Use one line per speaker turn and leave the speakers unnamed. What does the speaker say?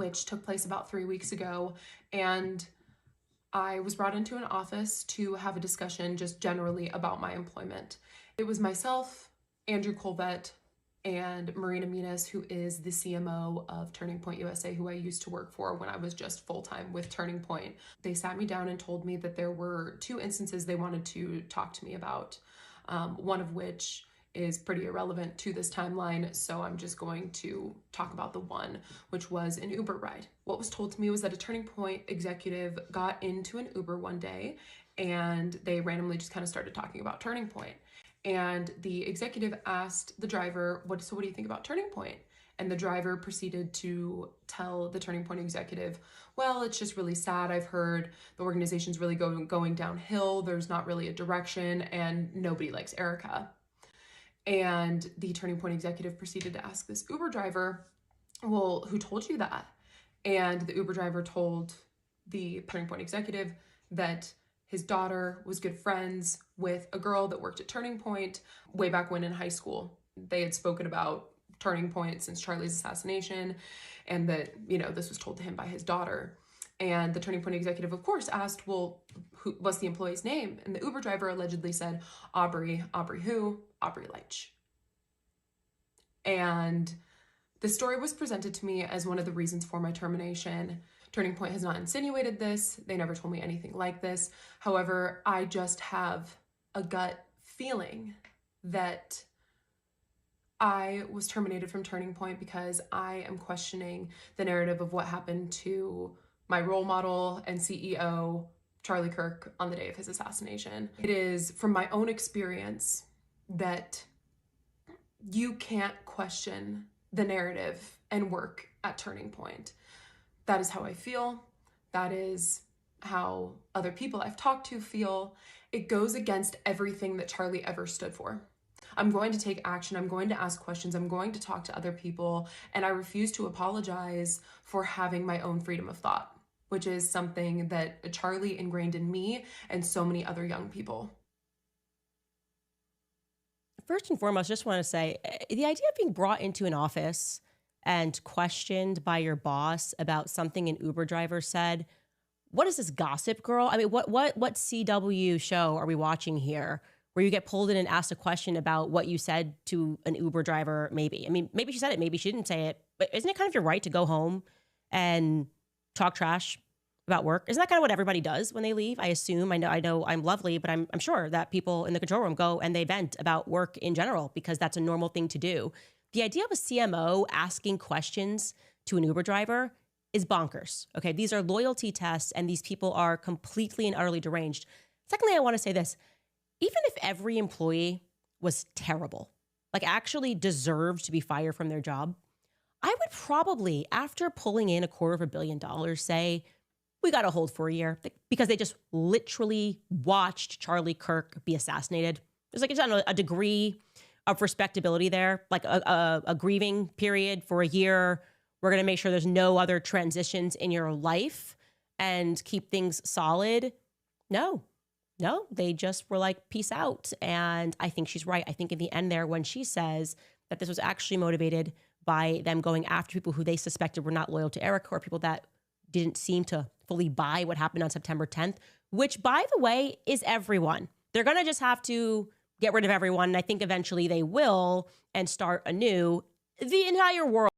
which took place about 3 weeks ago. And I was brought into an office to have a discussion just generally about my employment. It was myself, Andrew Colvett, and Marina Minas, who is the CMO of Turning Point USA, who I used to work for when I was just full-time with Turning Point. They sat me down and told me that there were 2 instances they wanted to talk to me about, one of which is pretty irrelevant to this timeline, so I'm just going to talk about the one, which was an Uber ride. What was told to me was that a Turning Point executive got into an Uber one day and they randomly just kind of started talking about Turning Point. And the executive asked the driver, what do you think about Turning Point? And the driver proceeded to tell the Turning Point executive, well, it's just really sad. I've heard the organization's really going downhill. There's not really a direction and nobody likes Erica. And the Turning Point executive proceeded to ask this Uber driver, well, who told you that? And the Uber driver told the Turning Point executive that his daughter was good friends with a girl that worked at Turning Point way back when in high school. They had spoken about Turning Point since Charlie's assassination, and that, this was told to him by his daughter. And the Turning Point executive, of course, asked, well, what's the employee's name? And the Uber driver allegedly said, Aubrey who? Aubrey Leitch. And the story was presented to me as one of the reasons for my termination. Turning Point has not insinuated this. They never told me anything like this. However, I just have a gut feeling that I was terminated from Turning Point because I am questioning the narrative of what happened to my role model and CEO, Charlie Kirk, on the day of his assassination. It is from my own experience that you can't question the narrative and work at Turning Point. That is how I feel. That is how other people I've talked to feel. It goes against everything that Charlie ever stood for. I'm going to take action. I'm going to ask questions. I'm going to talk to other people. And I refuse to apologize for having my own freedom of thought, which is something that Charlie ingrained in me and so many other young people.
First and foremost, just want to say the idea of being brought into an office and questioned by your boss about something an Uber driver said. What is this, Gossip Girl? I mean, what CW show are we watching here where you get pulled in and asked a question about what you said to an Uber driver? Maybe. I mean, maybe she said it, maybe she didn't say it, but isn't it kind of your right to go home and talk trash about work? Isn't that kind of what everybody does when they leave? I assume. I know I'm lovely, but I'm sure that people in the control room go and they vent about work in general because that's a normal thing to do. The idea of a CMO asking questions to an Uber driver is bonkers. Okay, these are loyalty tests and these people are completely and utterly deranged. Secondly, I want to say this. Even if every employee was terrible, like actually deserved to be fired from their job, I would probably, after pulling in $250 million, say, we got to hold for a year because they just literally watched Charlie Kirk be assassinated. There's like a degree of respectability there, like a grieving period for a year. We're going to make sure there's no other transitions in your life and keep things solid. No, they just were like, peace out. And I think she's right. I think in the end there, when she says that this was actually motivated by them going after people who they suspected were not loyal to Erica or people that didn't seem to fully buy what happened on September 10th, which, by the way, is everyone. They're going to just have to get rid of everyone. And I think eventually they will and start anew. The entire world